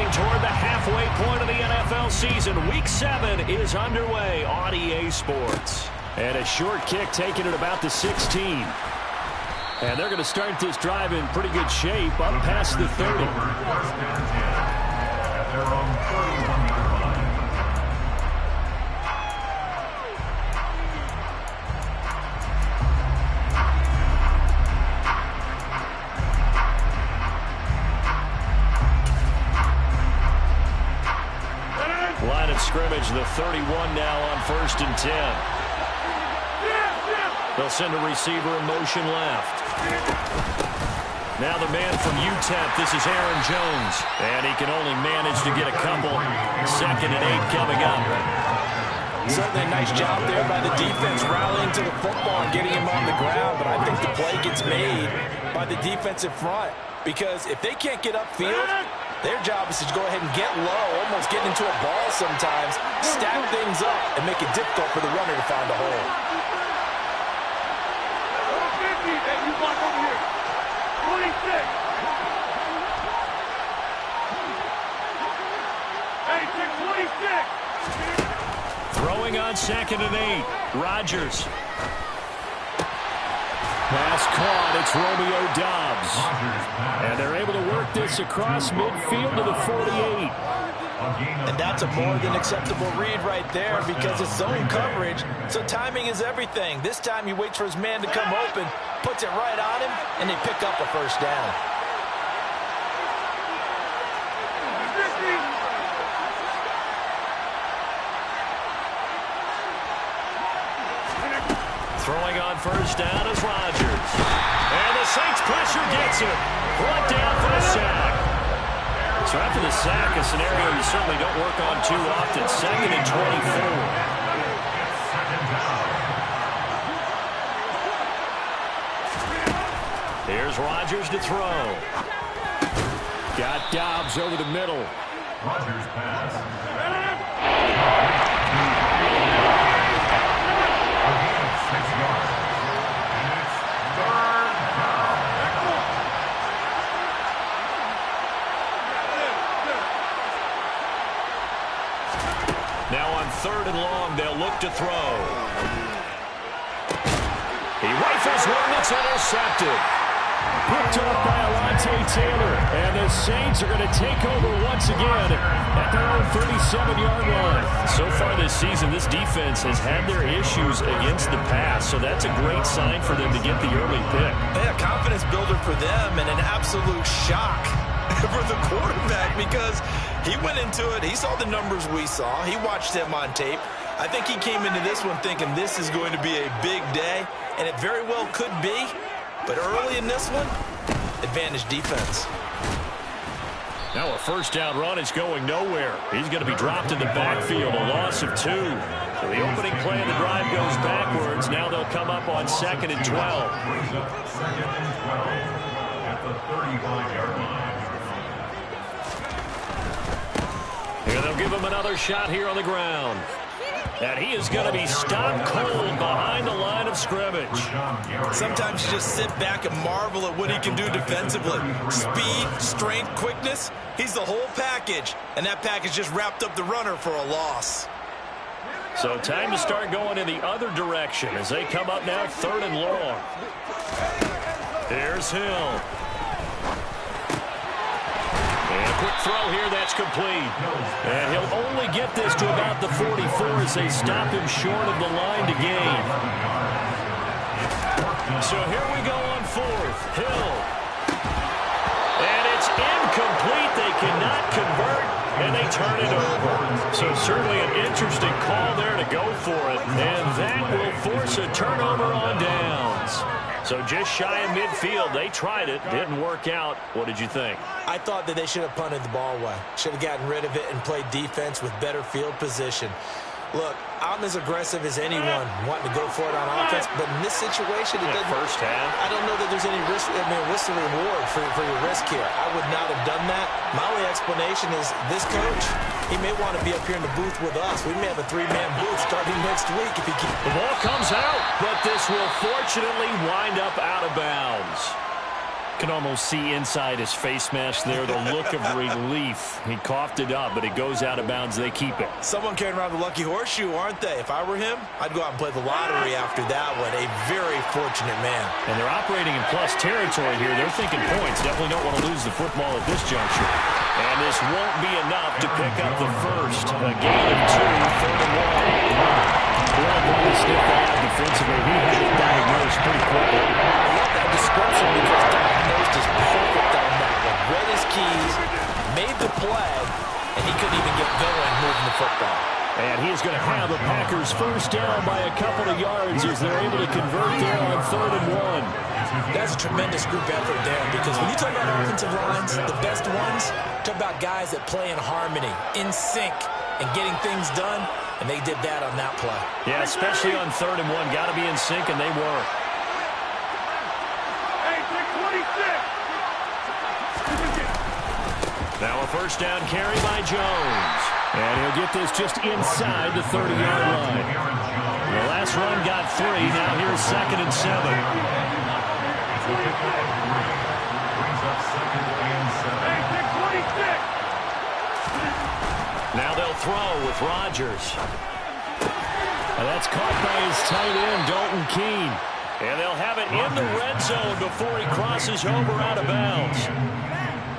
Getting toward the halfway point of the NFL season. Week 7 is underway on EA Sports. And a short kick taken at about the 16. And they're going to start this drive in pretty good shape up past the 30. Line of scrimmage, the 31 now on 1st and 10. They'll send a receiver in motion left. Now the man from UTEP, this is Aaron Jones. And he can only manage to get a couple. 2nd and 8 coming up. Certainly a nice job there by the defense rallying to the football and getting him on the ground. But I think the play gets made by the defensive front. Because if they can't get upfield, their job is to go ahead and get low, almost get into a ball sometimes, stack things up, and make it difficult for the runner to find a hole. Throwing on 2nd and 8. Rodgers. Pass caught. It's Romeo Doubs. And they're able to work this across midfield to the 48. And that's a more than acceptable read right there because it's zone coverage, so timing is everything. This time he waits for his man to come open, puts it right on him, and they pick up a first down. Throwing on 1st down is Rodgers. And the Saints pressure gets him. Brought down for the sack. So after the sack, a scenario you certainly don't work on too often. 2nd and 24. Here's Rodgers to throw. Got Doubs over the middle. Rodgers pass. Now on 3rd and long, they'll look to throw. He rifles one that's intercepted. Picked off by Alontae Taylor. And the Saints are going to take over once again at their own 37-yard line. So far this season, this defense has had their issues against the pass. So that's a great sign for them to get the early pick. Yeah, confidence builder for them and an absolute shock for the quarterback because he went into it. He saw the numbers we saw. He watched him on tape. I think he came into this one thinking this is going to be a big day, and it very well could be. But early in this one, advantage defense. Now a 1st down run is going nowhere. He's going to be dropped in the backfield, a loss of 2. So the opening play of the drive goes backwards. Now they'll come up on 2nd and 12. 2nd and 12 at the 35-yard line. Here they'll give him another shot here on the ground. And he is going to be stopped cold behind the line of scrimmage. Sometimes you just sit back and marvel at what he can do defensively. Speed, strength, quickness, he's the whole package. And that package just wrapped up the runner for a loss. So time to start going in the other direction as they come up now 3rd and long. Here's Hill. And a quick throw here, that's complete. And he'll only get this to about the 44 as they stop him short of the line to gain. So here we go on 4th. Hill. And it's incomplete. They cannot convert, and they turn it over. So certainly an interesting call there to go for it. And that will force a turnover on downs. So just shy of midfield. They tried it. Didn't work out. What did you think? I thought that they should have punted the ball away. Should have gotten rid of it and played defense with better field position. Look, I'm as aggressive as anyone wanting to go for it on offense, but in this situation, it doesn't. First half. I don't know that there's any risk. I mean, what's the reward for your risk here? I would not have done that. My only explanation is this coach, he may want to be up here in the booth with us. We may have a 3-man booth starting next week if he can. The ball comes out, but this will fortunately wind up out of bounds. Can almost see inside his face mask there, the look of relief. He coughed it up, but it goes out of bounds. They keep it. Someone carrying around the lucky horseshoe, aren't they? If I were him, I'd go out and play the lottery after that one. A very fortunate man. And they're operating in plus territory here. They're thinking points. Definitely don't want to lose the football at this juncture. And this won't be enough to pick up the first. A gain of 2, 3rd and 1. Well, really sniffed that out defensively. He had it diagnosed pretty quickly. I love that description because diagnosed is perfect on that one. Read his keys, made the play, and he couldn't even get going moving the football. And he's going to have the Packers first down by a couple of yards as they're able to convert there on 3rd and 1. That's a tremendous group effort there because when you talk about offensive lines, the best ones, talk about guys that play in harmony, in sync, and getting things done, and they did that on that play. Yeah, especially on 3rd and 1. Got to be in sync, and they were. Now a first down carry by Jones. And he'll get this just inside the 30-yard line. The last run got 3. Now here's 2nd and 7. Now they'll throw with Rodgers. And that's caught by his tight end, Dalton Keene. And they'll have it in the red zone before he crosses over out of bounds.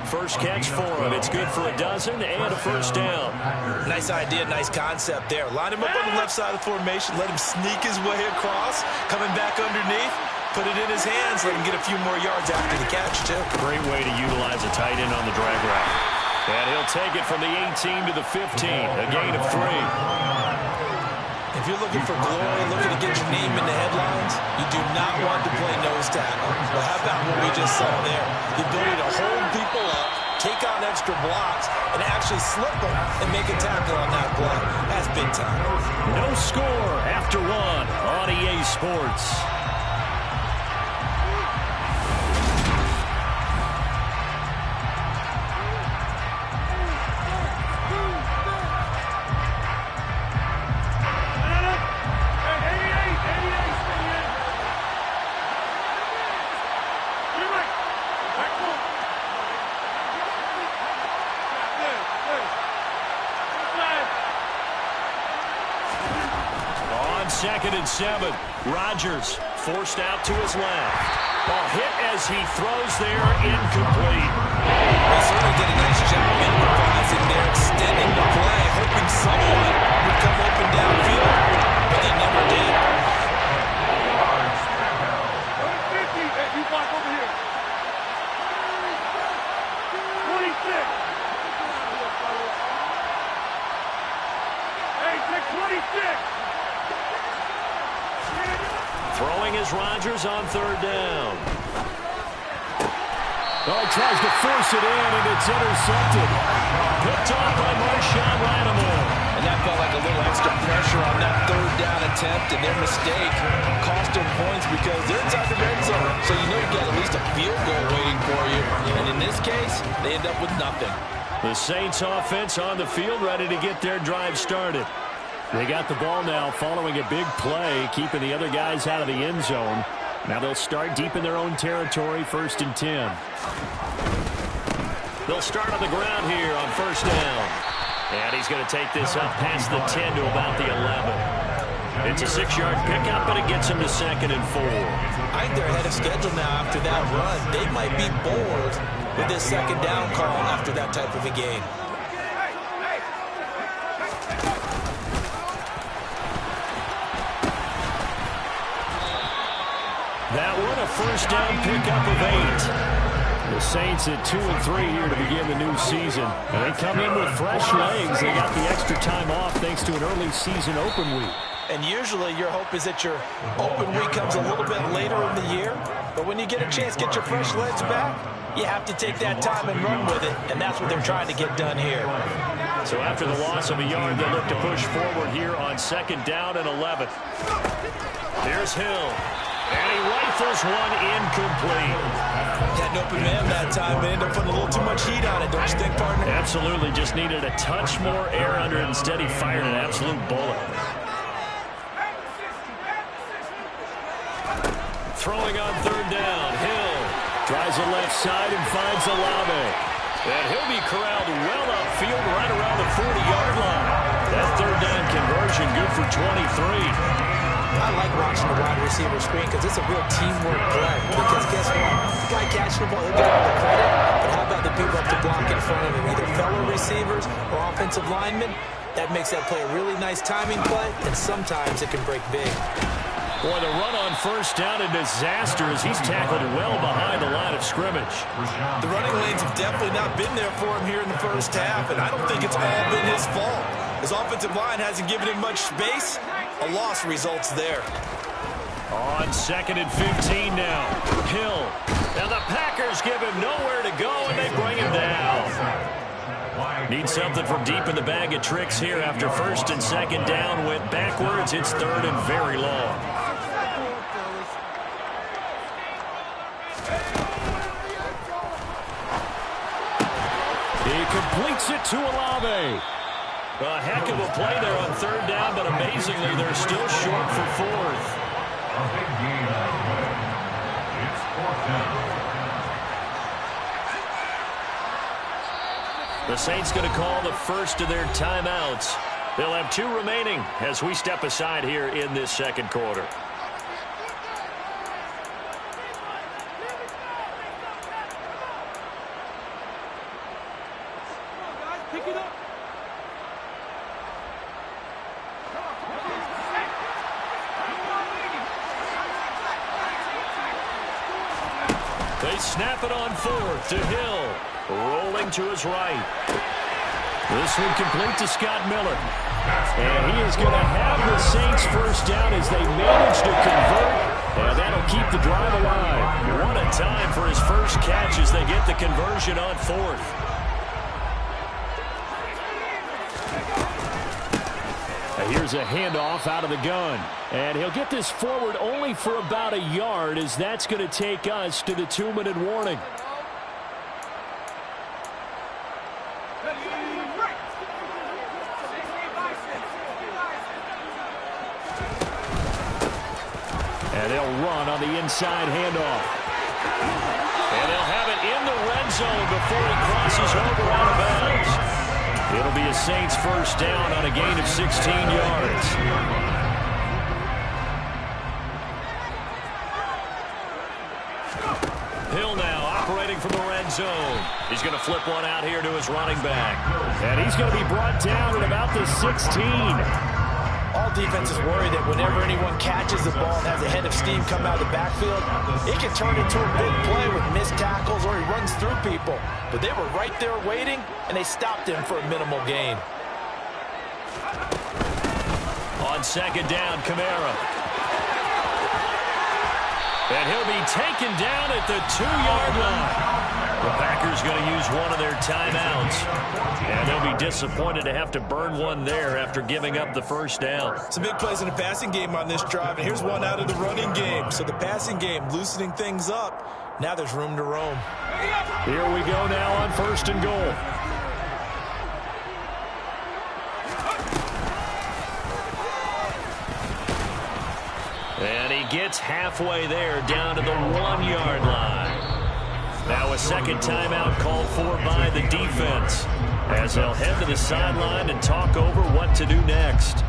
First catch for him. It's good for a dozen and a first down. Nice idea, nice concept there. Line him up on the left side of the formation. Let him sneak his way across. Coming back underneath. Put it in his hands. Let him get a few more yards after the catch, too. Great way to utilize a tight end on the drag route. And he'll take it from the 18 to the 15. A gain of 3. If you're looking for glory, looking to get your name in the headlines, you do not want to play nose tackle. But how about what we just saw there? The ability to hold people up, take on extra blocks, and actually slip them and make a tackle on that play. That's big time. No score after 1 on EA Sports. Second and 7. Rodgers forced out to his left. Ball hit as he throws there, incomplete. They certainly did a nice job improvising there, extending the play, hoping someone would come open downfield, but they never did. You block over here. 26. Hey, take 26. Throwing is Rodgers on 3rd down. Oh, he tries to force it in, and it's intercepted. Picked off by Marshawn Lattimore. And that felt like a little extra pressure on that 3rd down attempt, and their mistake cost them points because they're inside the red zone. So you know you got at least a field goal waiting for you. And in this case, they end up with nothing. The Saints offense on the field ready to get their drive started. They got the ball now following a big play, keeping the other guys out of the end zone. Now they'll start deep in their own territory, 1st and 10. They'll start on the ground here on 1st down. And he's going to take this up past the 10 to about the 11. It's a 6-yard pickup, but it gets him to 2nd and 4. I think they're ahead of schedule now after that run. They might be bored with this 2nd down call after that type of a game. That one, a first down pickup of 8. The Saints at 2 and 3 here to begin the new season. And they come in with fresh legs. They got the extra time off thanks to an early season open week. And usually your hope is that your open week comes a little bit later in the year. But when you get a chance to get your fresh legs back, you have to take that time and run with it. And that's what they're trying to get done here. So after the loss of a yard, they'll look to push forward here on 2nd down and 11. Here's Hill. And he rifles one incomplete. Had an open man that time, but ended up putting a little too much heat on it, don't you think, partner? Absolutely. Just needed a touch more air under it. Instead, he fired an absolute bullet. Throwing on 3rd down. Hill Tries the left side and finds Olave. And he'll be corralled well upfield right around the 40-yard line. That third down conversion good for 23. I like watching the wide receiver screen because it's a real teamwork play. Because guess what? The guy catching the ball, he'll get all the credit. But how about the people up the block in front of him, either fellow receivers or offensive linemen? That makes that play a really nice timing play, and sometimes it can break big. Boy, the run on first down, a disaster as he's tackled well behind the line of scrimmage. The running lanes have definitely not been there for him here in the first half, and I don't think it's all been his fault. His offensive line hasn't given him much space. A loss results there. On 2nd and 15 now. Hill. Now the Packers give him nowhere to go, and they bring him down. Need something from deep in the bag of tricks here after 1st and 2nd down. Went backwards. It's 3rd and very long. He completes it to Olave. A heck of a play there on 3rd down, but amazingly, they're still short for 4th. A big gain on the play. It's 4th down. The Saints going to call the first of their timeouts. They'll have 2 remaining as we step aside here in this 2nd quarter. Pick it up. They snap it on 4th to Hill. Rolling to his right. This one complete to Scott Miller. And he is going to have the Saints first down as they manage to convert. And that'll keep the drive alive. What a time for his first catch as they get the conversion on 4th. Here's a handoff out of the gun. And he'll get this forward only for about a yard as that's going to take us to the 2-minute warning. And they'll run on the inside handoff. And they'll have it in the red zone before he crosses over out of bounds. It'll be a Saints first down on a gain of 16 yards. Hill now operating from the red zone. He's going to flip one out here to his running back. And he's going to be brought down at about the 16. All defenses worry that whenever anyone catches the ball and has a head of steam come out of the backfield, it can turn into a big play with missed tackles or he runs through people. But they were right there waiting, and they stopped him for a minimal gain. On 2nd down, Kamara. And he'll be taken down at the 2-yard line. The Packers going to use one of their timeouts. And they'll be disappointed to have to burn one there after giving up the first down. Some big plays in the passing game on this drive, and here's one out of the running game. So the passing game loosening things up. Now there's room to roam. Here we go now on 1st and goal. And he gets halfway there down to the 1-yard line. Now a second timeout called for by the defense as they'll head to the sideline and talk over what to do next.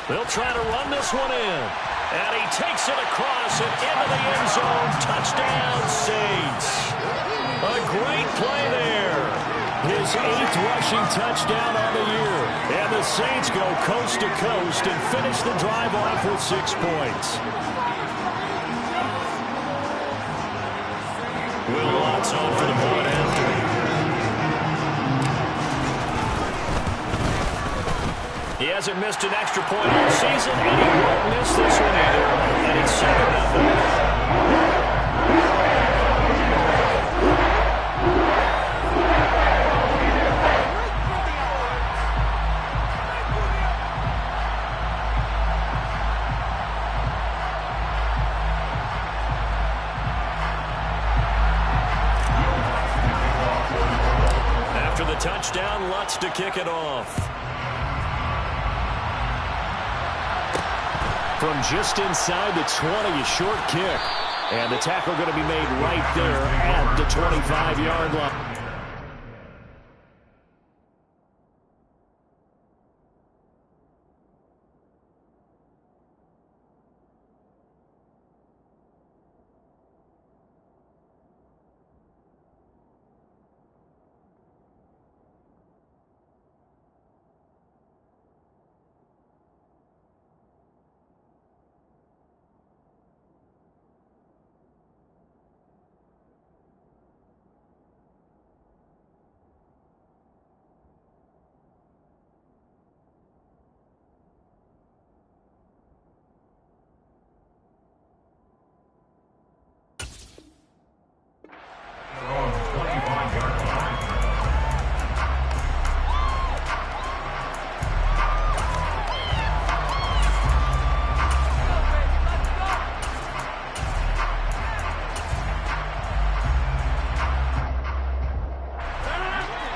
They'll try to run this one in. And he takes it across and into the end zone. Touchdown, Saints. A great play there. His 8th rushing touchdown on the year. And the Saints go coast to coast and finish the drive off with 6 points. Will Watts on for the point after. He hasn't missed an extra point all season, and he won't miss this one either. And it's 7-0. touchdown, Lutz to kick it off. From just inside the 20, a short kick. And the tackle going to be made right there at the 25-yard line.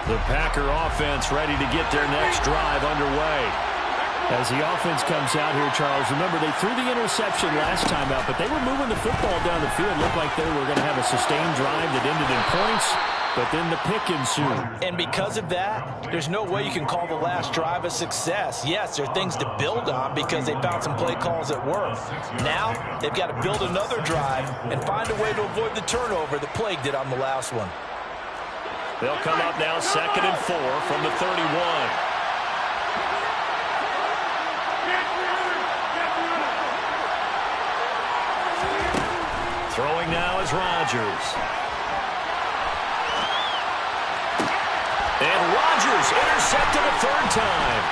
The Packer offense ready to get their next drive underway. As the offense comes out here, Charles, remember they threw the interception last time out, but they were moving the football down the field. Looked like they were going to have a sustained drive that ended in points, but then the pick ensued. And because of that, there's no way you can call the last drive a success. Yes, there are things to build on because they found some play calls that work. Now, they've got to build another drive and find a way to avoid the turnover that plagued it on the last one. They'll come up now 2nd and 4 from the 31. Throwing now is Rodgers. And Rodgers intercepted a third time.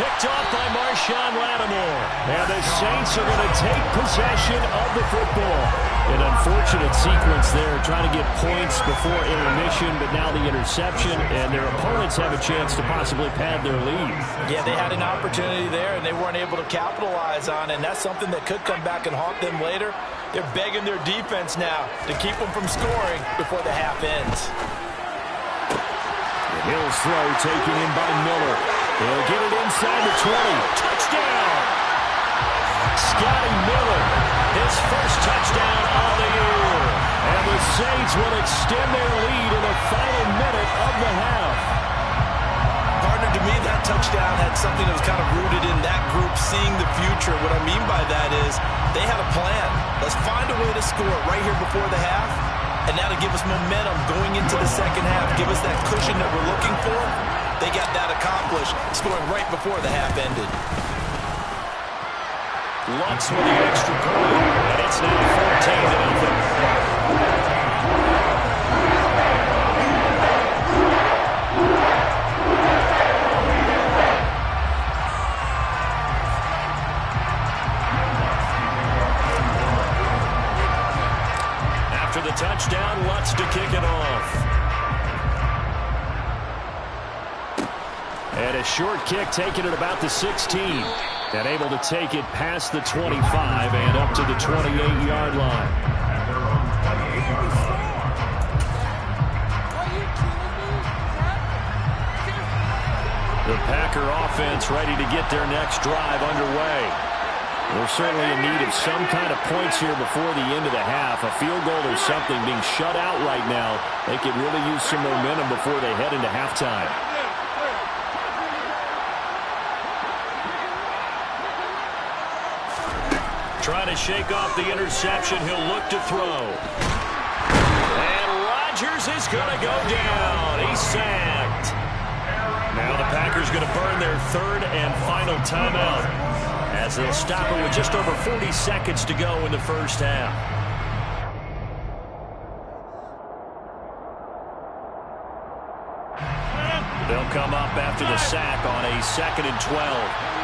Picked off by Marshawn Lattimore. And the Saints are going to take possession of the football. An unfortunate sequence there, trying to get points before intermission, but now the interception, and their opponents have a chance to possibly pad their lead. Yeah, they had an opportunity there, and they weren't able to capitalize on it, and that's something that could come back and haunt them later. They're begging their defense now to keep them from scoring before the half ends. Hill's throw taken in by Miller. They'll get it inside the 20. Touchdown! Scotty Miller, his first touchdown of the year. And the Saints will extend their lead in the final minute of the half. Partner, to me, that touchdown had something that was kind of rooted in that group seeing the future. What I mean by that is they had a plan. Let's find a way to score right here before the half. And now to give us momentum going into the second half, give us that cushion that we're looking for. They got that accomplished, scoring right before the half ended. Lutz with the extra point, and it's now 14-0. After the touchdown, Lutz to kick it off. And a short kick taken at about the 16. And able to take it past the 25 and up to the 28-yard line. The Packer offense ready to get their next drive underway. They're certainly in need of some kind of points here before the end of the half. A field goal or something being shut out right now. They could really use some momentum before they head into halftime. Trying to shake off the interception. He'll look to throw. And Rodgers is going to go down. He's sacked. Now the Packers going to burn their third and final timeout as they'll stop it with just over 40 seconds to go in the first half. They'll come up after the sack on a 2nd and 12.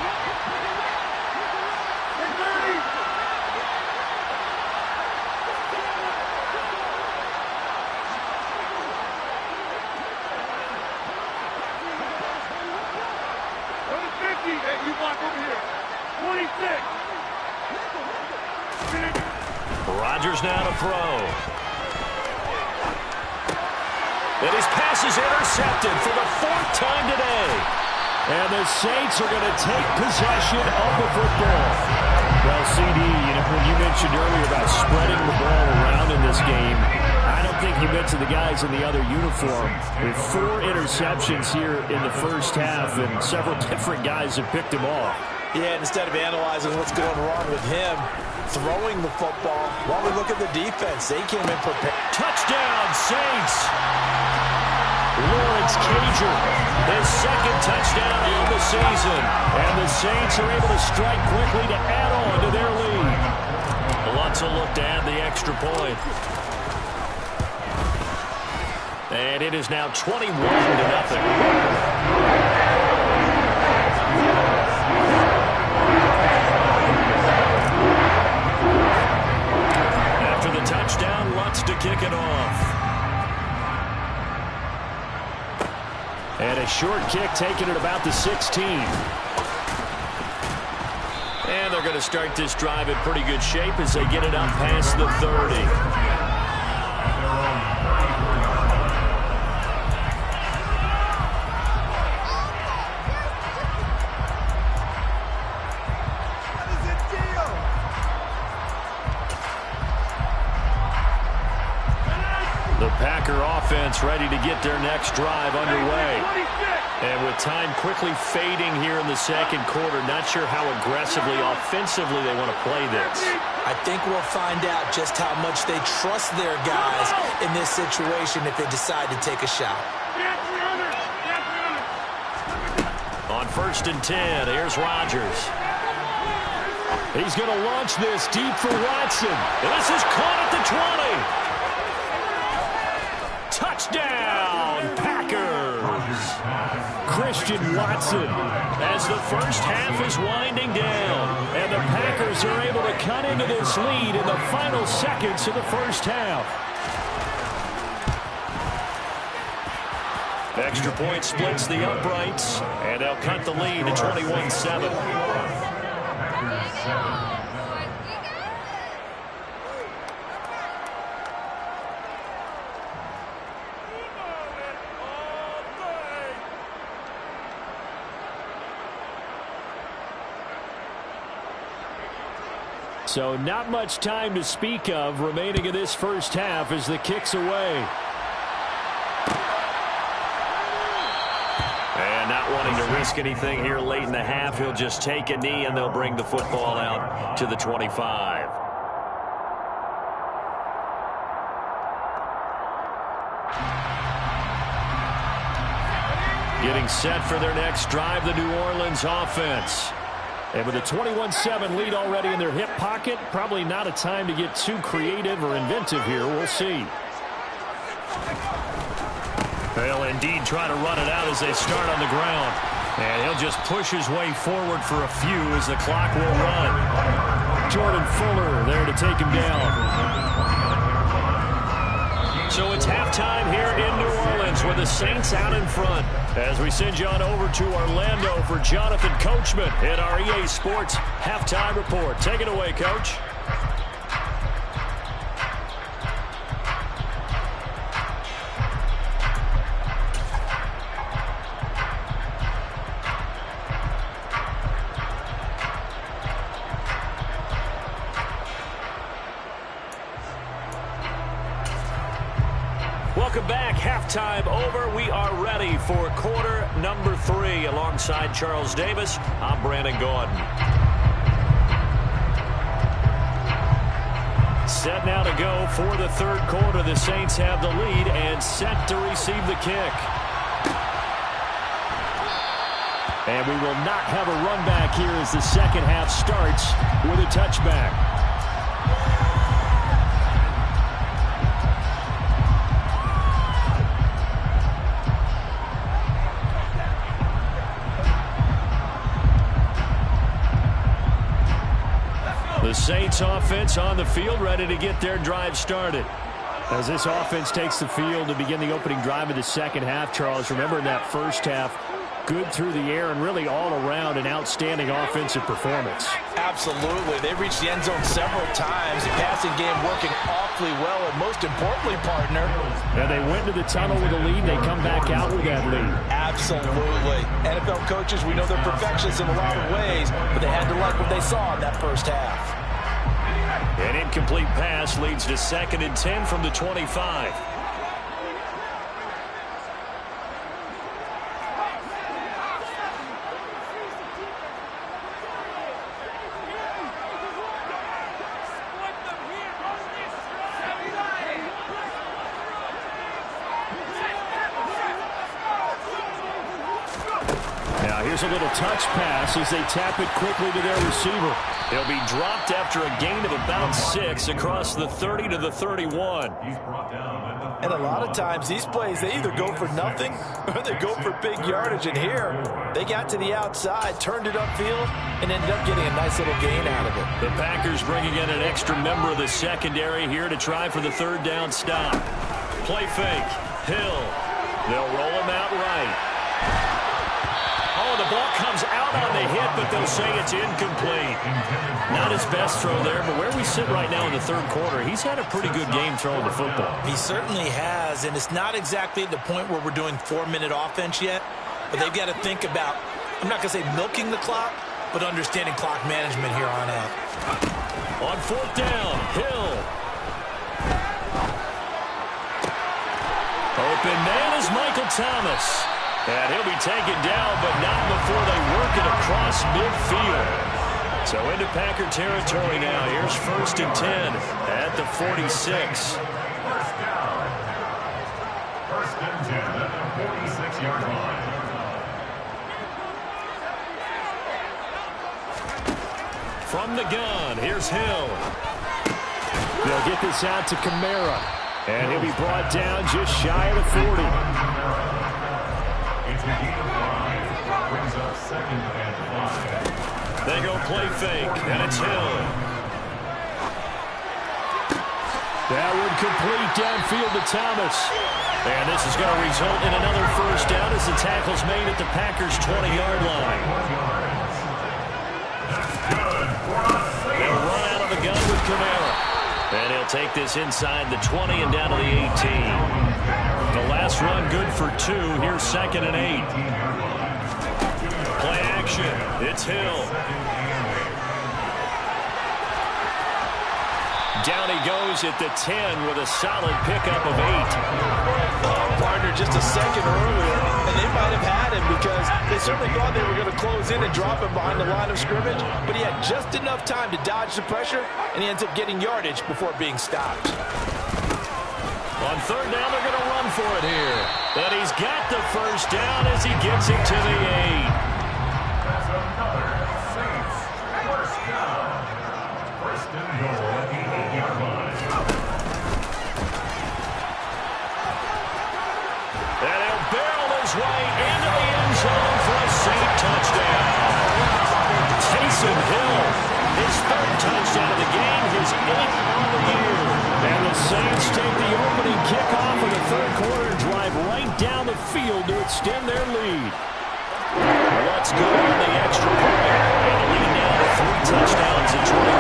Rodgers now to throw. And his pass is intercepted for the 4th time today. And the Saints are going to take possession of the football. Well, CD, when you mentioned earlier about spreading the ball around in this game, I don't think you mentioned the guys in the other uniform. With 4 interceptions here in the first half, and several different guys have picked him off. Yeah, instead of analyzing what's going wrong with him, throwing the football, while we look at the defense, they came in prepared. Touchdown, Saints! Lawrence Cager, his 2nd touchdown of the season. And the Saints are able to strike quickly to add on to their lead. Lots of look to add the extra point. And it is now 21-0. After the touchdown, Lutz to kick it off. And a short kick taken at about the 16. And they're going to start this drive in pretty good shape as they get it up past the 30. The Packer offense ready to get their next drive underway. And with time quickly fading here in the second quarter, not sure how aggressively, offensively they want to play this. I think we'll find out just how much they trust their guys in this situation if they decide to take a shot. On 1st and 10, here's Rodgers. He's going to launch this deep for Watson. And this is caught at the 20. Touchdown, Packers! Christian Watson. As the first half is winding down. And the Packers are able to cut into this lead in the final seconds of the first half. Extra point splits the uprights. And they'll cut the lead to 21-7. So not much time to speak of remaining in this first half as the kick's away. And not wanting to risk anything here late in the half, he'll just take a knee and they'll bring the football out to the 25. Getting set for their next drive, the New Orleans offense. And with a 21-7 lead already in their hip pocket, probably not a time to get too creative or inventive here. We'll see. They'll indeed try to run it out as they start on the ground. And he'll just push his way forward for a few as the clock will run. Jordan Fuller there to take him down. So it's halftime here in New Orleans with the Saints out in front. As we send you on over to Orlando for Jonathan Coachman in our EA Sports Halftime Report. Take it away, Coach. Welcome back. Halftime over. We are ready for quarter number 3. Alongside Charles Davis, I'm Brandon Gordon. Set now to go for the third quarter. The Saints have the lead and set to receive the kick. And we will not have a run back here as the second half starts with a touchback. The Saints offense on the field, ready to get their drive started. As this offense takes the field to begin the opening drive of the second half, Charles, remember in that first half, good through the air and really all around an outstanding offensive performance. Absolutely. They reached the end zone several times. The passing game working awfully well, and most importantly, partner. And they went to the tunnel with a lead. They come back out with that lead. Absolutely. NFL coaches, we know they're perfectionists in a lot of ways, but they had to like what they saw in that first half. An incomplete pass leads to 2nd and 10 from the 25. Here's a little touch pass as they tap it quickly to their receiver. He'll be dropped after a gain of about 6 across the 30 to the 31. And a lot of times these plays, they either go for nothing or they go for big yardage. And here, they got to the outside, turned it upfield, and ended up getting a nice little gain out of it. The Packers bringing in an extra member of the secondary here to try for the 3rd down stop. Play fake. Hill. They'll roll him out right. Oh, the ball comes out on the hit, but they'll say it's incomplete. Not his best throw there, but where we sit right now in the 3rd quarter, he's had a pretty good game throwing the football. He certainly has, and it's not exactly at the point where we're doing 4-minute offense yet, but they've got to think about, I'm not going to say milking the clock, but understanding clock management here on out. On 4th down, Hill. Open man is Michael Thomas. And he'll be taken down, but not before they work it across midfield. So into Packer territory now. Here's 1st and 10 at the 46. First down. 1st and 10 at the 46-yard line. From the gun, here's Hill. They'll get this out to Kamara. And he'll be brought down just shy of the 40. Brings up 2nd and 5. They go play fake, and it's Hill. That one complete downfield to Thomas. And this is going to result in another 1st down as the tackle's made at the Packers' 20-yard line. They'll run out of the gun with Kamara. And he'll take this inside the 20 and down to the 18. The last run good for 2. Here's 2nd and 8. Play action. It's Hill. Down he goes at the 10 with a solid pickup of 8. Partner just a second earlier, and they might have had him because they certainly thought they were going to close in and drop him behind the line of scrimmage, but he had just enough time to dodge the pressure, and he ends up getting yardage before being stopped. On 3rd down, they're going to run for it here. And he's got the 1st down as he gets it to the 8. That's another Saints 1st down. 1st and goal at the 8-yard line. And he'll barrel his way into the end zone for a Saint touchdown. Taysom Hill, his 3rd touchdown of the game, his 8th on the year. And the Saints take the opening kickoff of the 3rd quarter and drive right down the field to extend their lead. Let's go on the extra point. And a lead now to 3 touchdowns at 21.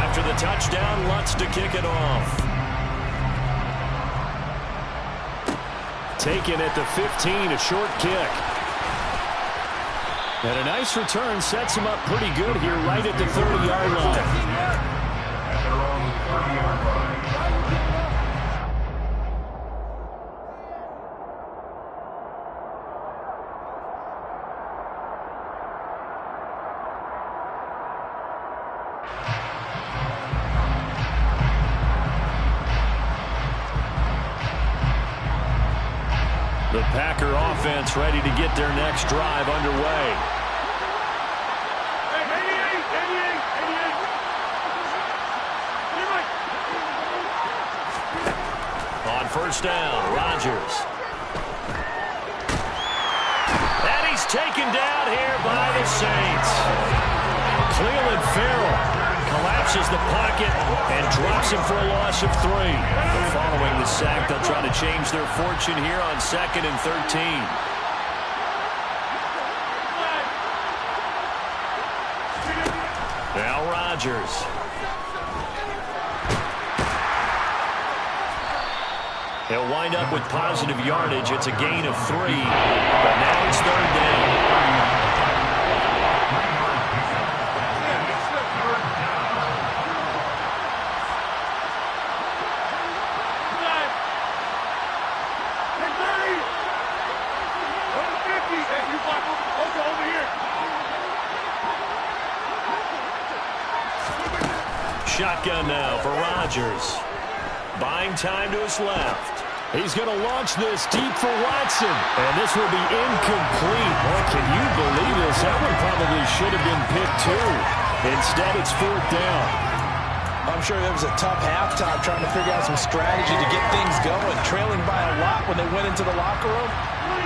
After the touchdown, Lutz to kick it off. Taken at the 15, a short kick. And a nice return sets him up pretty good here right at the 30-yard line. At their own 30-yard line. The Packer offense ready to get their next drive underway. On 1st down, Rodgers. And he's taken down here by the Saints. Cleveland Farrell collapses the pocket and drops him for a loss of 3. Following the sack, they'll try to change their fortune here on 2nd and 13. Now Rodgers. He'll wind up with positive yardage. It's a gain of 3, but now it's 3rd down. Shotgun now for Rodgers. Buying time to his left. He's going to launch this deep for Watson. And this will be incomplete. Boy, can you believe this? That one probably should have been picked too. Instead, it's 4th down. I'm sure it was a tough halftime trying to figure out some strategy to get things going. Trailing by a lot when they went into the locker room.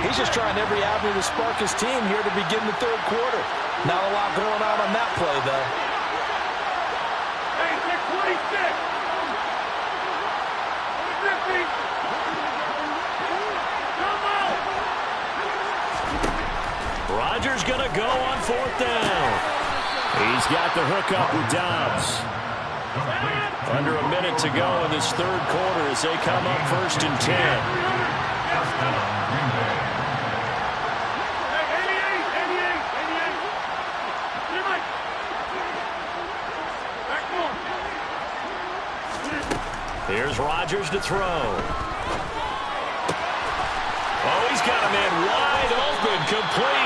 He's just trying every avenue to spark his team here to begin the 3rd quarter. Not a lot going on that play, though. Rodgers going to go on 4th down. He's got the hookup with Dobbs. Under a minute to go in this 3rd quarter as they come up 1st and 10. Here's Rodgers to throw. Oh, he's got a man wide open, complete.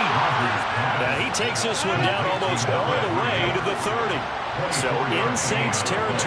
Now he takes this one down almost all the way to the 30. So in Saints territory.